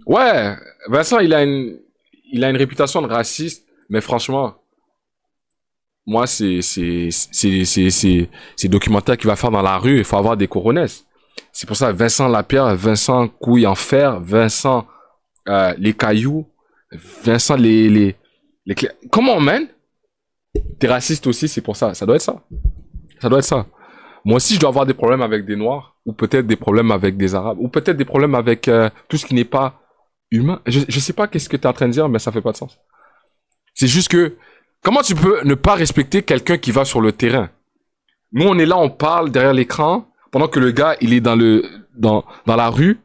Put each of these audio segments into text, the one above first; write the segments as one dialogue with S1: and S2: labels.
S1: Ouais, Vincent, il a une réputation de raciste, mais franchement, moi, c'est documentaire qu'il va faire dans la rue, il faut avoir des coronesses. C'est pour ça, Vincent Lapierre, Vincent Couille en fer, Vincent les cailloux, Vincent Comment, man? T'es raciste aussi, c'est pour ça. Ça doit être ça. Ça doit être ça. Moi aussi, je dois avoir des problèmes avec des Noirs, ou peut-être des problèmes avec des Arabes, ou peut-être des problèmes avec tout ce qui n'est pas humain. Je sais pas qu'est-ce que t'es en train de dire, mais ça fait pas de sens. C'est juste que, comment tu peux ne pas respecter quelqu'un qui va sur le terrain? Nous, on est là, on parle derrière l'écran, pendant que le gars, il est dans la rue,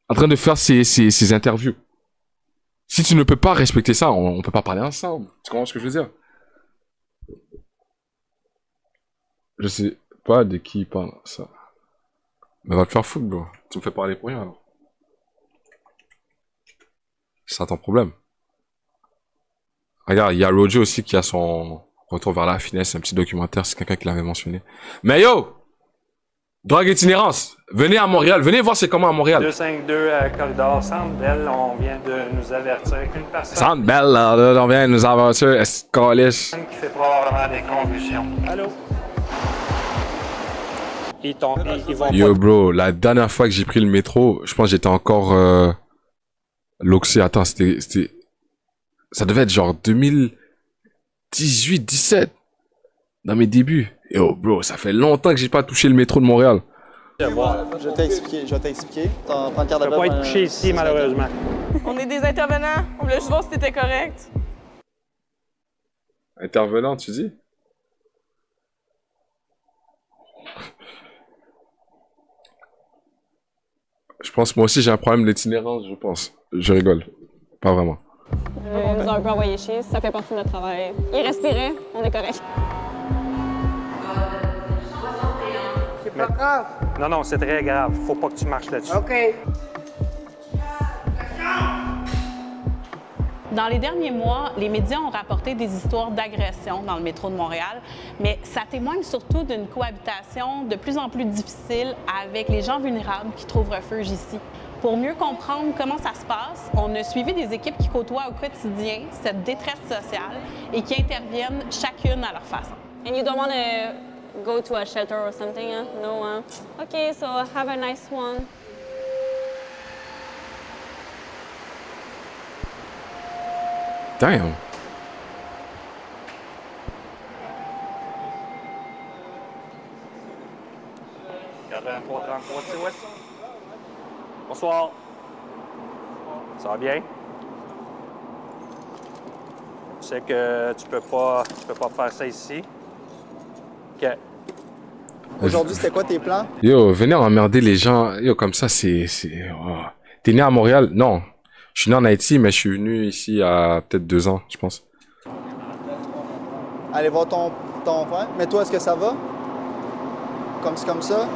S1: en train de faire ses interviews. Si tu ne peux pas respecter ça, on peut pas parler ensemble. Tu comprends ce que je veux dire? Je sais pas de qui il parle, ça. Mais va te faire foutre, bro. Tu me fais parler pour rien, alors. C'est ça ton problème. Regarde, il y a Roger aussi qui a son retour vers la finesse, un petit documentaire, c'est quelqu'un qui l'avait mentionné. Mais yo! Drogue itinérance! Venez à Montréal, venez voir c'est comment à Montréal.
S2: 252 corridor Centre-Bell, on vient de nous avertir qu'une personne
S1: Centre-Bell, là, on vient de nous aventure, est-ce
S2: qui fait probablement des convulsions. Allô? Ils vont
S1: Yo, bro, la dernière fois que j'ai pris le métro, je pense que j'étais encore loxé. Attends, ça devait être genre 2018, 17, dans mes débuts. Yo, bro, ça fait longtemps que j'ai pas touché le métro de Montréal.
S2: te voir.
S3: Je vais t'expliquer. Prends le
S2: Je
S3: carte de
S2: peux pas être couché ici, malheureusement.
S4: On est des intervenants. On voulait juste voir si t'étais correct.
S1: Intervenant, tu dis? Je pense moi aussi j'ai un problème d'itinérance, je pense. Je rigole. Pas vraiment.
S5: On nous a un peu envoyé chier, ça fait partie de notre travail. Il respirait, on est correct.
S6: C'est pas grave.
S2: Non, non, c'est très grave. Faut pas que tu marches là-dessus.
S6: OK.
S7: Dans les derniers mois, les médias ont rapporté des histoires d'agression dans le métro de Montréal, mais ça témoigne surtout d'une cohabitation de plus en plus difficile avec les gens vulnérables qui trouvent refuge ici. Pour mieux comprendre comment ça se passe, on a suivi des équipes qui côtoient au quotidien cette détresse sociale et qui interviennent chacune à leur façon.
S5: And you don't want to go to a shelter or something, huh? No, huh? Okay, so have a nice one.
S1: Damn.
S2: Gardien 333, c'est ouest. Bonsoir. Ça va bien? Tu sais que tu peux pas faire ça ici. OK.
S3: Aujourd'hui, c'était quoi tes plans?
S1: Yo, venez emmerder les gens. Yo, comme ça, oh. T'es né à Montréal? Non. Je suis né en Haïti, mais je suis venu ici il y a peut-être 2 ans, je pense.
S3: Aller voir ton frère. Mais toi, est-ce que ça va? Comme ça?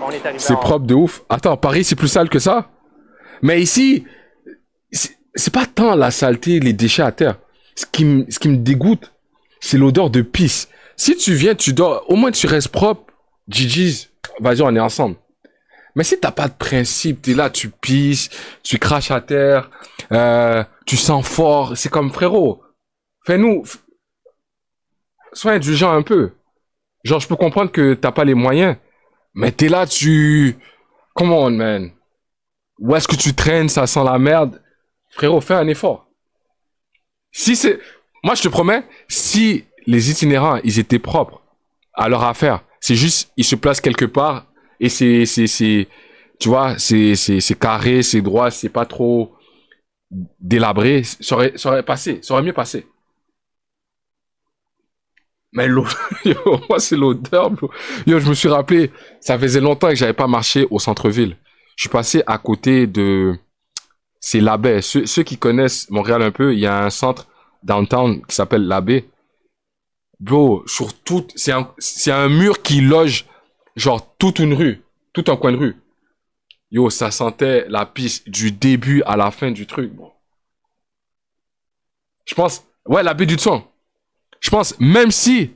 S2: On est arrivé
S1: C'est
S2: en...
S1: propre de ouf. Attends, Paris, c'est plus sale que ça? Mais ici, c'est pas tant la saleté, les déchets à terre. Ce qui me dégoûte, c'est l'odeur de pisse. Si tu viens, tu dors, au moins tu restes propre. GG's, vas-y, on est ensemble. Mais si t'as pas de principe, t'es là, tu pisses, tu craches à terre, tu sens fort, c'est comme frérot. Sois indulgent un peu. Genre, je peux comprendre que t'as pas les moyens, mais t'es là, come on, man. Où est-ce que tu traînes, ça sent la merde. Frérot, fais un effort. Moi, je te promets, si les itinérants, ils étaient propres à leur affaire, c'est juste, ils se placent quelque part et tu vois, c'est carré, c'est droit, c'est pas trop délabré, ça aurait mieux passé. Mais moi, c'est l'odeur, bro. Yo, je me suis rappelé, ça faisait longtemps que j'avais pas marché au centre-ville. Je suis passé à côté c'est La Baie. Ceux qui connaissent Montréal un peu, il y a un centre downtown qui s'appelle La Baie. Bro, c'est un mur qui loge, genre, toute une rue, tout un coin de rue. Yo, ça sentait la pisse du début à la fin du truc, bro. Je pense, ouais, La Baie du Son. Je pense, même si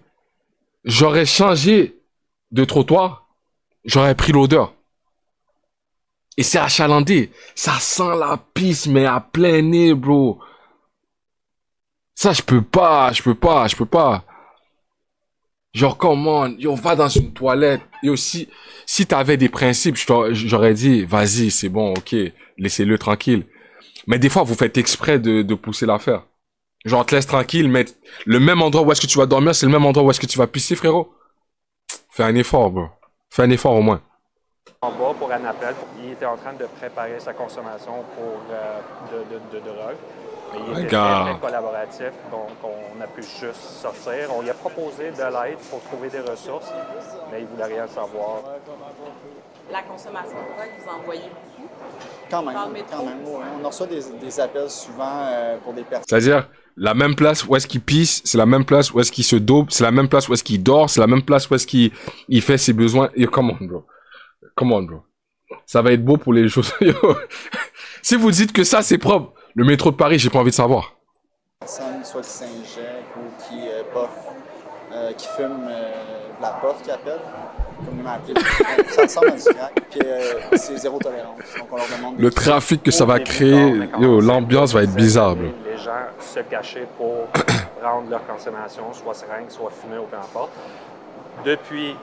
S1: j'aurais changé de trottoir, j'aurais pris l'odeur. Et c'est achalandé. Ça sent la pisse, mais à plein nez, bro. Ça, je peux pas. Genre, comment, on va dans une toilette. Et aussi, si t'avais des principes, j'aurais dit, vas-y, c'est bon, ok, laissez-le tranquille. Mais des fois, vous faites exprès de pousser l'affaire. Genre, on te laisse tranquille, mais le même endroit où est-ce que tu vas dormir, c'est le même endroit où est-ce que tu vas pisser, frérot. Fais un effort, bro. Fais un effort au moins.
S2: En bas pour Annapelle, il était en train de préparer sa consommation pour de drogue. Mais il était très collaboratif, donc on a pu juste sortir. On lui a proposé de l'aide pour trouver des ressources, mais il ne voulait rien savoir.
S8: La consommation de drogue, vous en voyez beaucoup?
S3: Quand même. On reçoit des appels souvent pour des personnes.
S1: C'est-à-dire, la même place où est-ce qu'il pisse, c'est la même place où est-ce qu'il se dope, c'est la même place où est-ce qu'il dort, c'est la même place où est-ce qu'il fait ses besoins. Yo, come on, bro. Come on, bro. Ça va être beau pour les choses. Si vous dites que ça, c'est propre, le métro de Paris, j'ai pas envie de savoir.
S3: Soit qui s'injecte ou qui puff, qui fume de la puff, qui appelle. Comme appelé. Ça ressemble à du crack. Puis c'est zéro tolérance. Donc on leur demande.
S1: Le trafic que ça va créer, yo, l'ambiance va être bizarre, bro.
S2: Les gens se cachaient pour rendre leur consommation, soit seringue, soit fumée ou peu importe. Depuis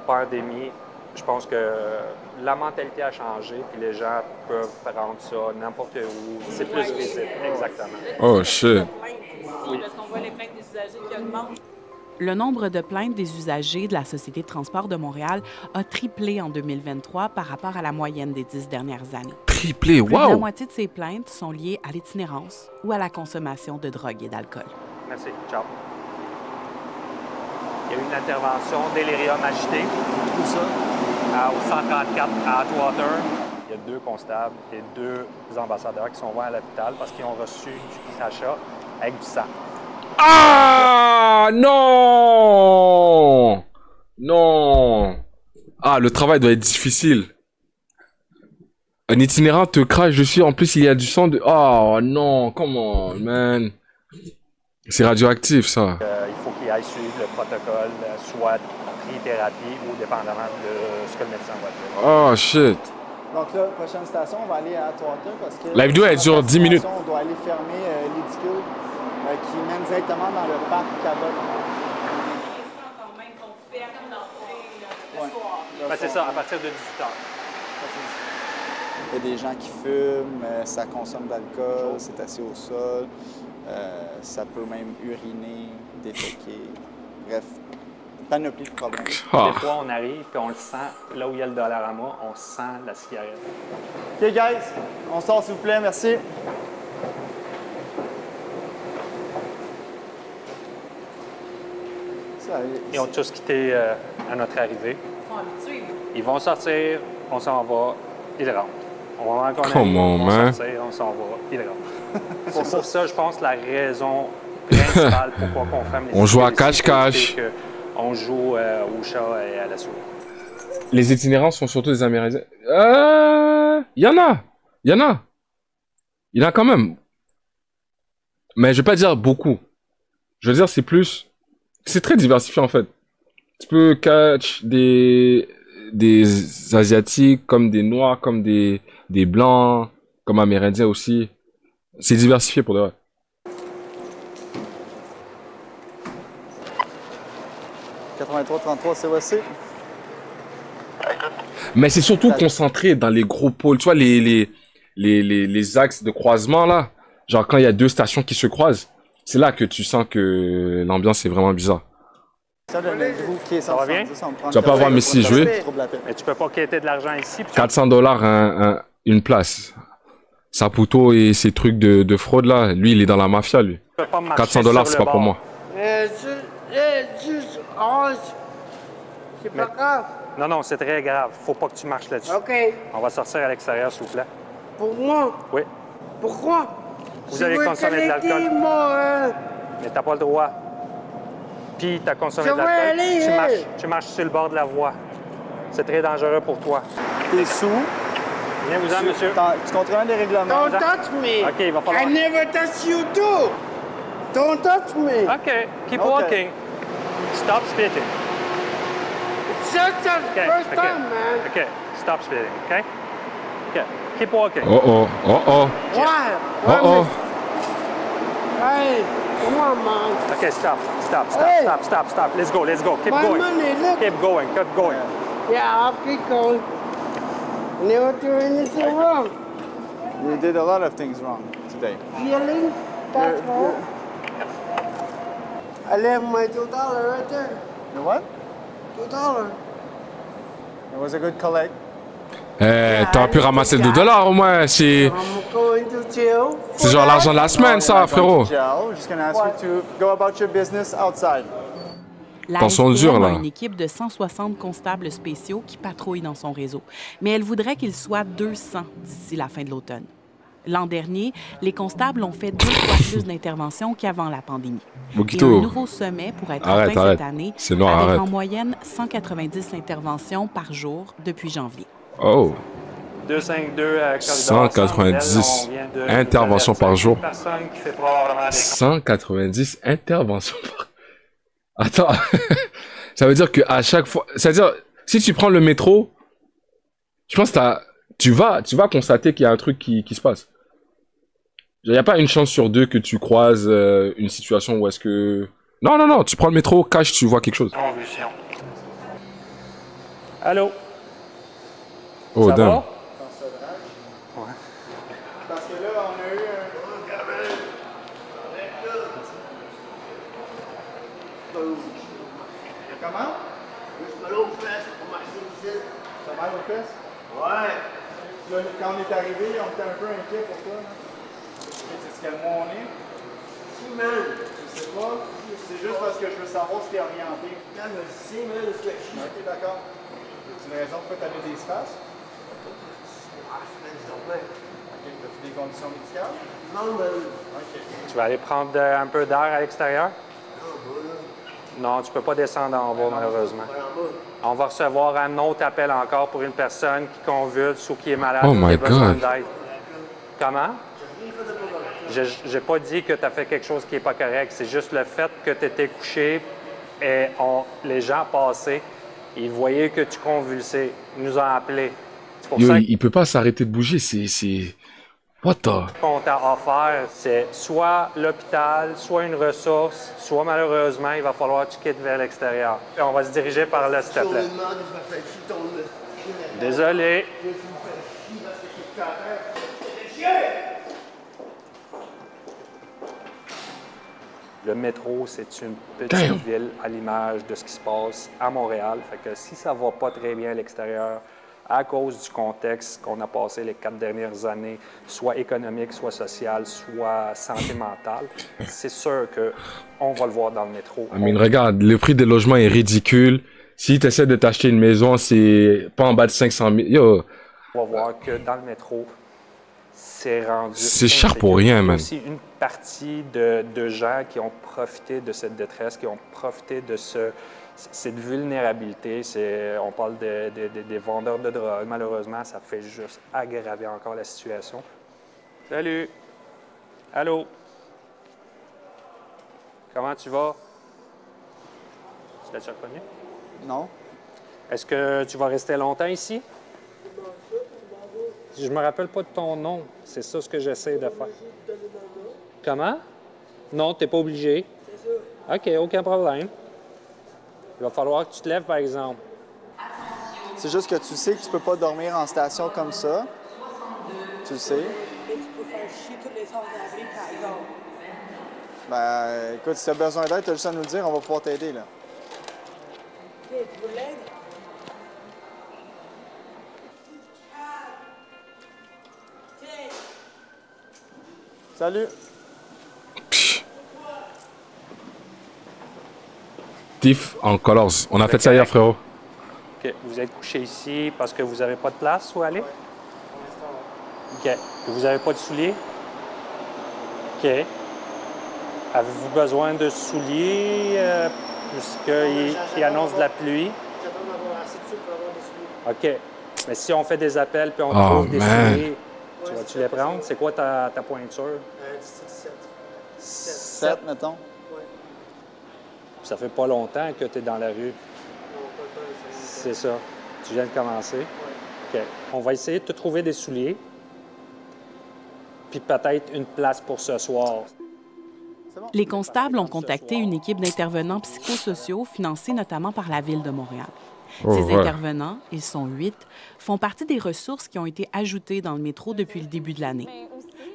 S2: pandémie, je pense que la mentalité a changé, puis les gens peuvent prendre ça n'importe où. C'est plus visible, exactement.
S1: Oh, shit.
S8: Oui. Parce qu'on voit les plaintes des usagers qui augmentent.
S9: Le nombre de plaintes des usagers de la Société de transport de Montréal a triplé en 2023 par rapport à la moyenne des 10 dernières années.
S1: Triplé,
S9: Plus de la
S1: wow!
S9: moitié de ces plaintes sont liées à l'itinérance ou à la consommation de drogue et d'alcool.
S2: Merci, ciao. Il y a eu une intervention délirium agité.
S3: Où ça?
S2: Au 134 à Atwater. Il y a 2 constables et 2 ambassadeurs qui sont venus à l'hôpital parce qu'ils ont reçu du crachat avec du sang.
S1: Ah non! Non! Ah, le travail doit être difficile. Un itinérant te crache dessus, en plus il y a du sang de... Oh non, comment, man? C'est radioactif, ça.
S2: Il faut qu'il aille suivre le protocole, soit trithérapie ou dépendamment de ce que le médecin va dire.
S1: Oh, shit.
S3: Donc là, prochaine station, on va aller à Atwater parce que...
S1: La vidéo, elle dure 10 minutes.
S3: On doit aller fermer l'édicule qui mène directement dans le parc Cabot.
S2: C'est ça, à partir de 18 ans.
S3: Il y a des gens qui fument, ça consomme de l'alcool, c'est assis au sol, ça peut même uriner, déféquer. Bref, panoplie de problèmes.
S2: Des fois, on arrive et on le sent, là où il y a le Dollarama, on sent la cigarette.
S3: OK, guys, on sort s'il vous plaît, merci.
S2: Ils ont tous quitté à notre arrivée.
S8: Ils sont habitués.
S2: Ils vont sortir, on s'en va, ils rentrent. On va encore sortir, on s'en va, ils rentrent. C'est pour ça, je pense, la raison principale pourquoi on ferme les
S1: On joue à cache-cache.
S2: On joue au chat et à la souris.
S1: Les itinérants sont surtout des Amérindiens. Il y en a. Il y en a quand même. Mais je vais pas dire beaucoup. Je veux dire, c'est plus... C'est très diversifié, en fait. Tu peux catch des Asiatiques, comme des Noirs, comme des Blancs, comme Amérindiens aussi. C'est diversifié pour de vrai.
S3: « 83-33, c'est voici.
S1: Mais c'est surtout concentré dans les gros pôles. Tu vois, les axes de croisement, là. Genre, quand il y a 2 stations qui se croisent, c'est là que tu sens que l'ambiance est vraiment bizarre.
S2: Ça va bien?
S1: Tu vas pas voir Messi jouer.
S2: Mais tu peux pas quitter de l'argent ici.
S1: $400 une place. Saputo et ses trucs de fraude là, lui il est dans la mafia lui. $400 c'est pas pour moi.
S6: C'est pas grave.
S2: Non, c'est très grave. Faut pas que tu marches là-dessus.
S6: OK.
S2: On va sortir à l'extérieur, s'il vous plaît.
S6: Pour moi?
S2: Oui.
S6: Pourquoi?
S2: Vous avez consommé de l'alcool. Mais t'as pas le droit. Puis t'as consommé de l'alcool. Tu marches sur le bord de la voie. C'est très dangereux pour toi.
S3: T'es sous.
S2: Venez-vous-en, monsieur.
S3: Tu contreviens les règlements.
S6: Don't touch me.
S2: OK, il va falloir...
S6: I never touch you too. Don't touch me.
S2: OK, keep walking. Stop spitting.
S6: It's just the first time, man.
S2: OK, stop spitting, OK? OK, OK. Keep walking.
S1: Oh oh, oh oh,
S6: Why?
S1: oh oh.
S6: Hey, come on, man.
S2: OK, stop.
S6: Hey.
S2: Stop. Let's go. Keep
S6: My
S2: going.
S6: money, look.
S2: Keep going.
S6: Yeah, I'll keep going. Never do anything wrong.
S3: You did a lot of things wrong today.
S6: Healing, that's wrong. I left my $2 right there.
S3: You what?
S6: $2.
S3: It was a good collect.
S1: T'aurais pu ramasser le $2 au moins. C'est
S6: I'm going to jail.
S1: genre l'argent de la semaine, ça, frérot.
S3: Just gonna ask you to go about your business outside.
S9: La
S1: Tension dure,
S9: SPM
S1: là.
S9: a une équipe de 160 constables spéciaux qui patrouillent dans son réseau, mais elle voudrait qu'il soit 200 d'ici la fin de l'automne. L'an dernier, les constables ont fait 2 fois plus d'interventions qu'avant la pandémie. Et
S1: Bokito.
S9: un nouveau sommet pourrait être
S1: Arrête,
S9: atteint
S1: arrête.
S9: cette année,
S1: C'est noir,
S9: avec
S1: arrête.
S9: en moyenne 190 interventions par jour depuis janvier.
S1: Oh.
S2: 252 corridor
S1: 190 interventions par jour.
S2: Personne qui fait probablement des
S1: 190 interventions par... Attends. Ça veut dire qu'à chaque fois... C'est-à-dire, si tu prends le métro, je pense que tu vas constater qu'il y a un truc qui se passe. Il n'y a pas une chance sur 2 que tu croises une situation où est-ce que... Non, tu prends le métro, cache, tu vois quelque chose.
S2: convulsions. Allô?
S1: Oh,
S2: Ça
S1: damn.
S2: va?
S3: Parce que là, on a eu un... Comment? T'as mal aux fesses? Ouais. Là, quand on est arrivé, on était un peu inquiet pour toi. Tu sais quel mois on est? Je sais pas. C'est juste parce que je veux savoir si t'es orienté. Ok, d'accord. C'est une raison pourquoi t'avais des espaces? Ok, t'as-tu des conditions médicales? Ok.
S2: Tu vas aller prendre un peu d'air à l'extérieur? Non, tu peux pas descendre en bas, malheureusement. On va recevoir un autre appel encore pour une personne qui convulse ou qui est malade
S1: Oh
S2: ou qui
S1: my
S2: a besoin
S1: God.
S2: d'aide. Comment? J'ai pas dit que tu as fait quelque chose qui est pas correct. C'est juste le fait que tu étais couché et les gens passaient, ils voyaient que tu convulsais. Ils nous ont appelés. C'est pour
S1: Yo,
S2: ça
S1: il peut pas s'arrêter de bouger, c'est... What the...
S2: qu'on t'a offert, c'est soit l'hôpital, soit une ressource, soit malheureusement, il va falloir que tu quittes vers l'extérieur. Et on va se diriger par là, s'il te plaît. Désolé. Le métro, c'est une petite
S1: Damn.
S2: ville à l'image de ce qui se passe à Montréal. Fait que si ça va pas très bien à l'extérieur, à cause du contexte qu'on a passé les 4 dernières années, soit économique, soit social, soit santé mentale, c'est sûr qu'on va le voir dans le métro.
S1: I mean, regarde, le prix des logements est ridicule. Si tu essaies de t'acheter une maison, c'est pas en bas de 500 000. Yo,
S2: On va voir que dans le métro, c'est rendu...
S1: C'est cher pour rien, man.
S2: Il y a aussi une partie de gens qui ont profité de cette détresse, qui ont profité de cette vulnérabilité. On parle des vendeurs de drogue. Malheureusement, ça fait juste aggraver encore la situation. Salut! Allô? Comment tu vas? Tu l'as-tu reconnu?
S3: Non.
S2: Est-ce que tu vas rester longtemps ici? Je me rappelle pas de ton nom. C'est ça ce que j'essaie de faire. Comment? Non, tu n'es pas obligé. OK, aucun problème. Il va falloir que tu te lèves, par exemple.
S3: C'est juste que tu sais que tu peux pas dormir en station comme ça. Tu le sais. Ben, écoute, si tu as besoin d'aide, tu as juste à nous le dire, on va pouvoir t'aider, là. Salut!
S1: Tiff en colors. On a fait ça hier, frérot.
S2: OK. Vous êtes couché ici parce que vous n'avez pas de place où aller? OK. Vous n'avez pas de souliers? OK. Avez-vous besoin de souliers puisqu'il annonce de la pluie? OK. Mais si on fait des appels puis on trouve des souliers, tu vas-tu les prendre? C'est quoi ta pointure?
S3: 7, mettons.
S2: Ça fait pas longtemps que tu es dans la rue. C'est ça. Tu viens de commencer. OK. On va essayer de te trouver des souliers. Puis peut-être une place pour ce soir.
S9: Les constables ont contacté une équipe d'intervenants psychosociaux financée notamment par la Ville de Montréal. Ces intervenants, ils sont 8, font partie des ressources qui ont été ajoutées dans le métro depuis le début de l'année.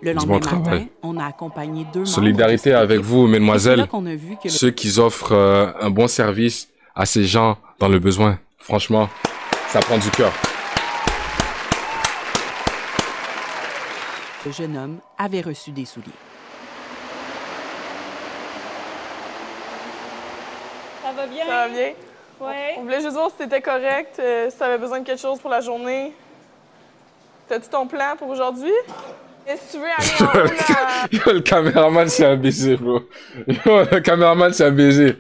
S9: Le lendemain matin, on a accompagné 2 membres.
S1: Solidarité avec vous, mesdemoiselles,
S9: là qu'on a vu que
S1: ceux qui offrent un bon service à ces gens dans le besoin. Franchement, ça prend du cœur.
S9: Le jeune homme avait reçu des souliers.
S5: Ça va bien?
S4: Ça va bien?
S5: Ouais.
S4: On voulait juste voir si c'était correct, si t'avais besoin de quelque chose pour la journée. T'as-tu ton plan pour aujourd'hui? Et si tu veux aller en haut, là...
S1: Yo, le caméraman, c'est un baiser, bro. Yo, le caméraman, c'est un baiser.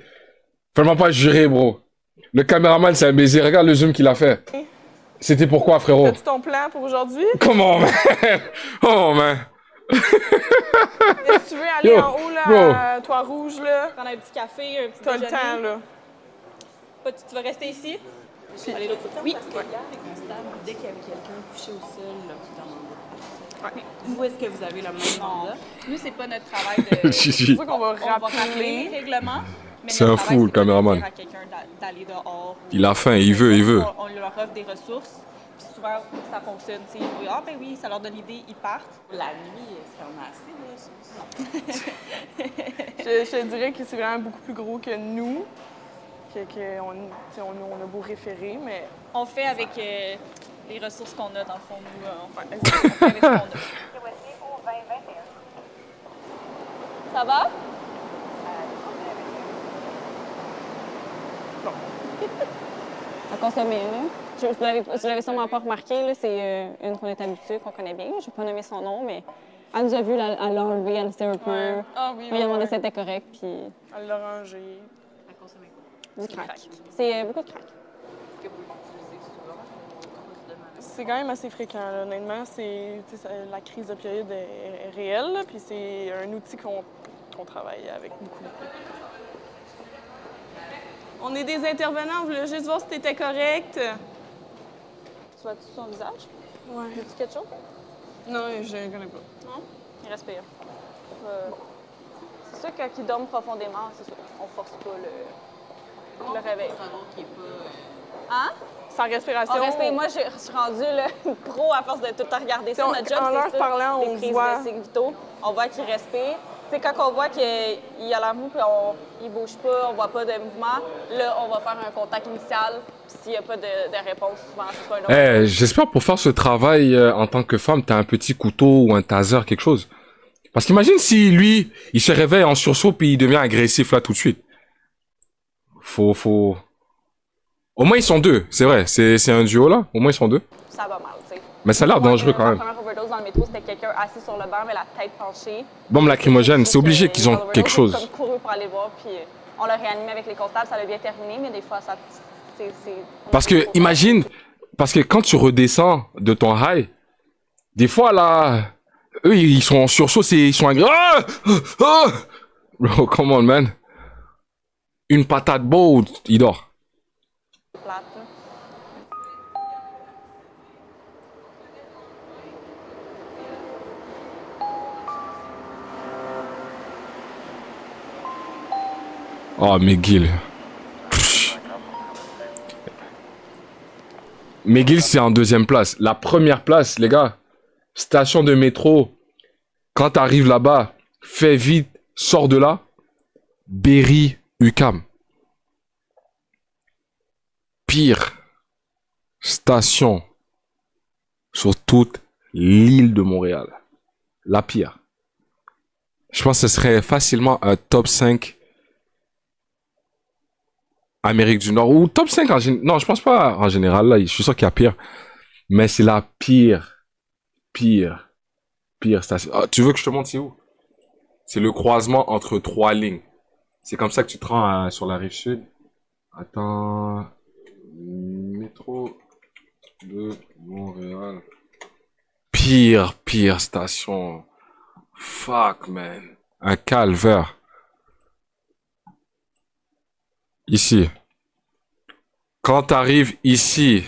S1: Fais-moi pas jurer, bro. Le caméraman, c'est un baiser. Regarde le zoom qu'il a fait. C'était pourquoi, frérot?
S4: T'as-tu ton plan pour aujourd'hui?
S1: Comment, man? Oh, man.
S4: Et si tu veux aller en haut, là, à Toit-Rouge, là...
S8: Prendre un petit café, un petit
S4: T'as le
S8: déjeuner.
S4: temps, là.
S8: Tu vas rester ici? Aller de l'autre côté?
S7: Oui. Parce que hier, les constables, dès qu'il y avait quelqu'un couché au sol, là, qui demandait de partir. Vous, est-ce que vous avez le même mandat?
S8: Nous, c'est pas notre travail de...
S1: Si.
S4: C'est ça qu'on va
S8: On va rappeler
S4: rappeler.
S8: les règlements. mais
S1: C'est
S8: notre
S1: un
S8: travail,
S1: fou, le
S8: pas de
S1: caméraman.
S8: dire à quelqu'un d'aller dehors.
S1: Il a faim, il veut.
S8: On leur offre des ressources. Puis souvent, ça fonctionne. Tu sais, ah, ben oui, ça leur donne l'idée, ils partent.
S7: La nuit, est-ce qu'on a assez de ressources?
S4: Je te dirais que c'est vraiment beaucoup plus gros que nous. On a beau référer, mais...
S8: On fait avec les ressources qu'on a, dans le fond, nous. On fait avec ce qu'on a.
S5: Ça va? À consommer, là. Je l'avais sûrement pas remarqué, là. C'est une qu'on est habitué, qu'on connaît bien. Je vais pas nommer son nom, mais elle nous a vu, elle l'a enlevé, elle s'était un peu...
S4: Ouais. Ah oui,
S5: On lui a demandé si c'était correct, puis
S4: Elle l'a rangé.
S7: À consommer quoi?
S5: du crack. C'est beaucoup de crack.
S7: Est-ce que vous l'utilisez souvent?
S4: C'est quand même assez fréquent, là. Honnêtement. La crise d'opioïdes est réelle, là, puis c'est un outil qu'on travaille avec beaucoup. On est des intervenants, on voulait juste voir si t'étais correct.
S5: Tu vois-tu son visage?
S4: Ouais.
S5: Veux-tu quelque chose?
S4: Non, je ne connais pas.
S5: Non? Il respire. C'est sûr que quand il dorme profondément, c'est sûr, on force pas le réveil.
S7: C'est un autre qui est pas...
S5: Hein?
S4: Sans respiration.
S5: On respire. Moi, je suis rendue là, pro à force de tout le temps regarder ça. Notre job,
S4: en leur
S5: c'est ça.
S4: parlant,
S5: les
S4: on
S5: prises
S4: voit...
S5: de signes vitaux. On voit qu'il respire. Tu sais, quand on voit qu'il a l'air mou et il bouge pas, on voit pas de mouvement, là, on va faire un contact initial. Puis s'il n'y a pas de réponse, souvent, c'est pas un autre.
S1: J'espère pour faire ce travail en tant que femme, t'as un petit couteau ou un taser, quelque chose. Parce qu'imagine si lui, il se réveille en sursaut puis il devient agressif là tout de suite. Faut... Au moins ils sont deux, c'est vrai. C'est un duo là. Au moins ils sont deux.
S5: Ça va mal, tu sais.
S1: Mais ça a l'air dangereux quand
S5: La
S1: même.
S5: première overdose dans le métro, c'était quelqu'un assis sur le banc, mais la tête penchée.
S1: Bombe lacrymogène, c'est obligé qu'ils ont
S5: Overdose,
S1: quelque chose.
S5: Comme couru pour aller voir, puis on l'a réanimé avec les constables, ça l'a bien terminé, mais des fois, ça...
S1: Parce que, imagine, parce que quand tu redescends de ton high, des fois là, eux ils sont en sursaut, ils sont agressifs. Ah! Bro, come on man. Une patate beau, il dort.
S5: Plate, là.
S1: Oh, McGill. Pff. McGill, c'est en deuxième place. La première place, les gars, station de métro. Quand t'arrives là-bas, fais vite, sors de là. Berry, UQAM. Pire station sur toute l'île de Montréal. La pire. Je pense que ce serait facilement un top 5 Amérique du Nord, ou top 5 en général. Non, je pense pas en général, là, je suis sûr qu'il y a pire. Mais c'est la pire station. Ah, tu veux que je te montre c'est où? C'est le croisement entre 3 lignes. C'est comme ça que tu te rends sur la rive sud. Attends. Métro de Montréal. Pire station. Fuck, man. Un calvaire. Ici. Quand t'arrives ici,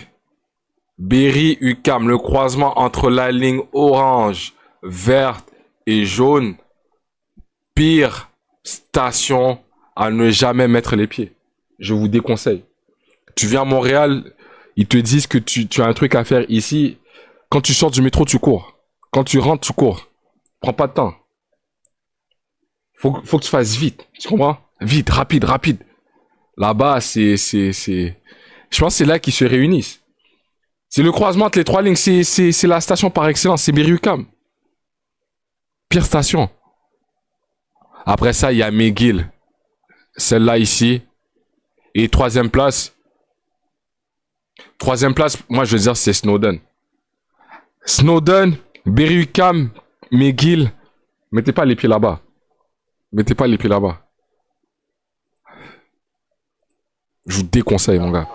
S1: Berry-UQAM, le croisement entre la ligne orange, verte et jaune. Pire station à ne jamais mettre les pieds. Je vous déconseille. Tu viens à Montréal, ils te disent que tu as un truc à faire ici. Quand tu sors du métro, tu cours. Quand tu rentres, tu cours. Prends pas de temps. Faut que tu fasses vite. Tu comprends? Vite, rapide, rapide. Là-bas, je pense que c'est là qu'ils se réunissent. C'est le croisement entre les trois lignes. C'est la station par excellence. C'est Berry-UQAM. Pire station. Après ça, il y a McGill. Celle-là ici. Et troisième place, moi je veux dire c'est Snowden. Snowden, Berry-UQAM, McGill. Mettez pas les pieds là-bas. Mettez pas les pieds là-bas. Je vous déconseille, mon gars.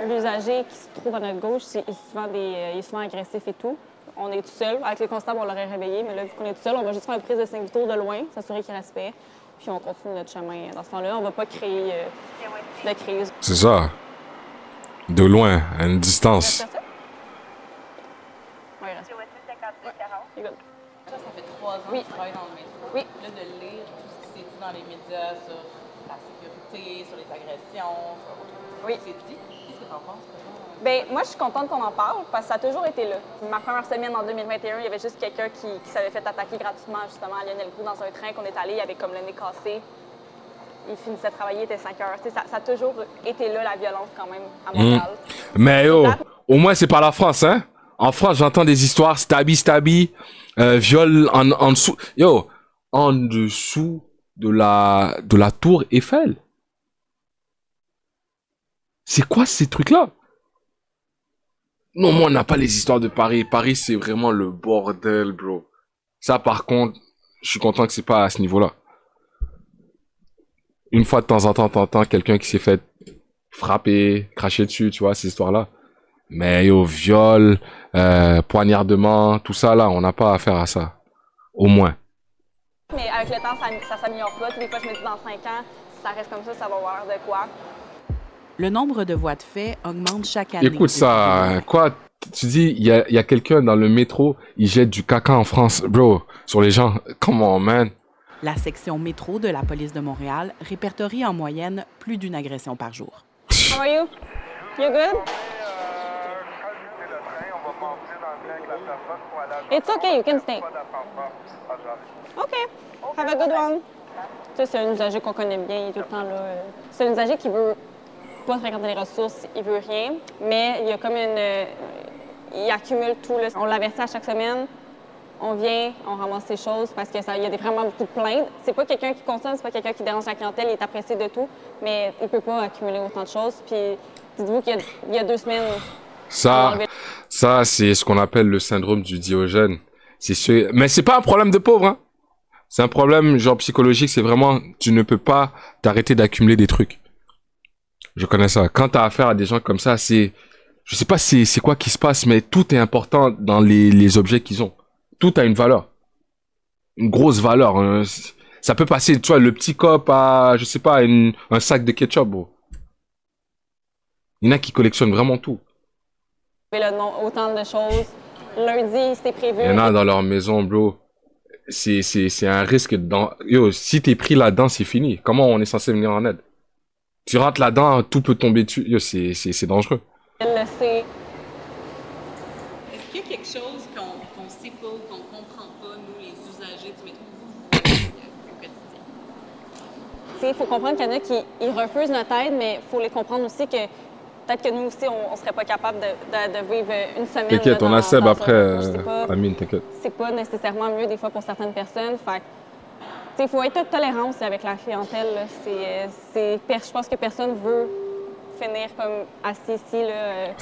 S5: L'usager qui se trouve à notre gauche, il est souvent agressif et tout. On est tout seul. Avec les constables, on l'aurait réveillé, mais là, vu qu'on est tout seul, on va juste faire une prise de 5 tours de loin, s'assurer qu'il respecte. Puis on continue notre chemin. Dans ce temps-là, on va pas créer de crise.
S1: C'est ça. De loin, à une distance.
S5: Oui, il reste.
S9: Ça fait 3 ans que tu travailles dans le métro.
S5: Oui.
S9: Là, de lire tout ce qui s'est dit dans les médias sur la sécurité, sur les agressions, sur
S5: oui.
S9: ce qui s'est dit, qu'est-ce que tu en penses?
S5: Bien, moi, je suis contente qu'on en parle parce que ça a toujours été là. Ma première semaine en 2021, il y avait juste quelqu'un qui s'avait fait attaquer gratuitement, justement, à Lionel Groulx dans un train qu'on est allé, il avait comme le nez cassé. Il finissait de travailler, il était 5 heures. Ça a toujours été là, la violence, quand même, à Montréal.
S1: Mais yo, au moins, c'est pas la France, hein? En France, j'entends des histoires, stabby, viol en dessous. Yo, en dessous de la tour Eiffel. C'est quoi ces trucs-là? Non, moi, on n'a pas les histoires de Paris. Paris, c'est vraiment le bordel, bro. Ça, par contre, je suis content que c'est pas à ce niveau-là. Une fois de temps en temps, t'entends quelqu'un qui s'est fait frapper, cracher dessus, tu vois, ces histoires-là. Mais yo, viol, poignardement, tout ça, là, on n'a pas affaire à ça. Au moins.
S5: Mais avec le temps, ça s'améliore pas. Des fois, je me dis, dans 5 ans, si ça reste comme ça va avoir de quoi.
S9: Le nombre de voies de fait augmente chaque année.
S1: Écoute ça, quoi? Tu dis, il y a quelqu'un dans le métro, il jette du caca en France. Bro, sur les gens, come on, man.
S9: La section métro de la police de Montréal répertorie en moyenne plus d'une agression par jour.
S5: How are you? You good? It's okay, you can stay. OK. Have a good one. Tu sais, c'est un usager qu'on connaît bien, il est tout le temps là. C'est un usager qui veut pas fréquenter les ressources, il veut rien, mais il y a comme il accumule tout. Là. On l'avertit à chaque semaine. On vient, on ramasse ses choses parce qu'il y a vraiment beaucoup de plaintes. C'est pas quelqu'un qui consomme, c'est pas quelqu'un qui dérange la clientèle, il est apprécié de tout, mais il peut pas accumuler autant de choses. Puis dites-vous qu'il y a 2 semaines...
S1: Ça, c'est ce qu'on appelle le syndrome du Diogène. Mais c'est pas un problème de pauvre, hein. C'est un problème genre psychologique, c'est vraiment, tu ne peux pas t'arrêter d'accumuler des trucs. Je connais ça. Quand t'as affaire à des gens comme ça, je sais pas c'est quoi qui se passe, mais tout est important dans les objets qu'ils ont. Tout a une valeur. Une grosse valeur. Hein. Ça peut passer, tu vois, le petit cop à, je sais pas, un sac de ketchup, bro. Il y en a qui collectionnent vraiment tout.
S5: Autant de choses. Lundi, c'était prévu.
S1: Il y en a dans leur maison, bro. C'est un risque. Yo, si t'es pris là-dedans, c'est fini. Comment on est censé venir en aide? Tu rentres là-dedans, tout peut tomber dessus. Yo, c'est dangereux.
S5: Elle le sait.
S9: Est-ce qu'il y a quelque chose qu'on sait pas, qu'on comprend pas, nous, les usagers du métro, au quotidien?
S5: Il faut comprendre qu'il y en a qui refusent notre aide, mais il faut les comprendre aussi que peut-être que nous aussi, on serait pas capable de vivre une semaine.
S1: T'inquiète, on a Seb après, Amine, t'inquiète.
S5: C'est pas nécessairement mieux des fois pour certaines personnes. Fait il faut être tolérant aussi avec la clientèle. Je pense que personne veut finir comme assis ici là,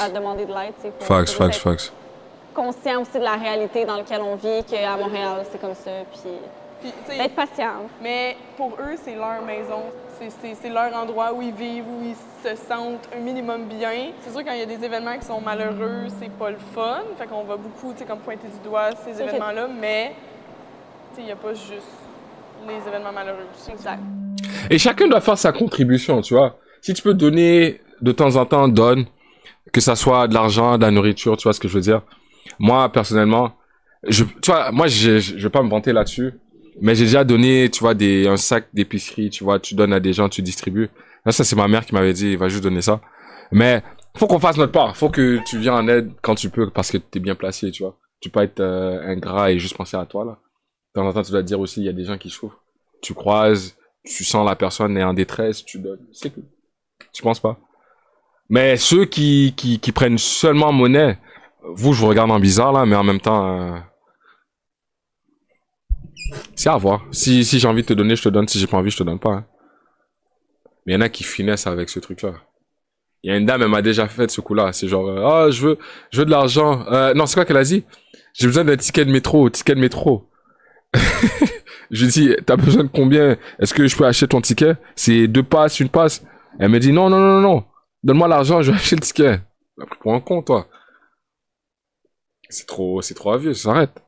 S5: à demander de l'aide.
S1: Facts.
S5: Conscient aussi de la réalité dans laquelle on vit, qu'à Montréal, c'est comme ça. Puis d'être patient.
S4: Mais pour eux, c'est leur maison. C'est leur endroit où ils vivent, où ils se sentent un minimum bien. C'est sûr, quand il y a des événements qui sont malheureux, c'est pas le fun. Fait qu'on va beaucoup, comme pointer du doigt ces événements-là, mais il n'y a pas juste les événements malheureux aussi.
S5: Exact.
S1: Et chacun doit faire sa contribution, tu vois. Si tu peux donner de temps en temps, donne. Que ça soit de l'argent, de la nourriture, tu vois ce que je veux dire. Moi, personnellement, tu vois, moi, je vais pas me vanter là-dessus, mais j'ai déjà donné, tu vois, un sac d'épicerie, tu vois, tu donnes à des gens, tu distribues. Là, ça, c'est ma mère qui m'avait dit, va juste donner ça. Mais, faut qu'on fasse notre part. Faut que tu viennes en aide quand tu peux, parce que t'es bien placé, tu vois. Tu peux pas être ingrat et juste penser à toi, là. De temps en temps, tu dois te dire aussi, il y a des gens qui souffrent. Tu croises, tu sens la personne est en détresse, tu donnes. C'est tout. Tu penses pas? Mais ceux qui prennent seulement monnaie, vous, je vous regarde en bizarre, là, mais en même temps, c'est à voir. Si j'ai envie de te donner, je te donne. Si j'ai pas envie, je te donne pas. Hein. Mais il y en a qui finessent avec ce truc-là. Il y a une dame, elle m'a déjà fait ce coup-là. C'est genre, ah, je veux de l'argent. Non, c'est quoi qu'elle a dit? J'ai besoin d'un ticket de métro, Je lui dis, t'as besoin de combien? Est-ce que je peux acheter ton ticket? C'est 2 passes, 1 passe? Elle me dit, non. Donne-moi l'argent, je vais acheter le ticket. T'as pris pour un con, toi. C'est trop obvious, ça s'arrête.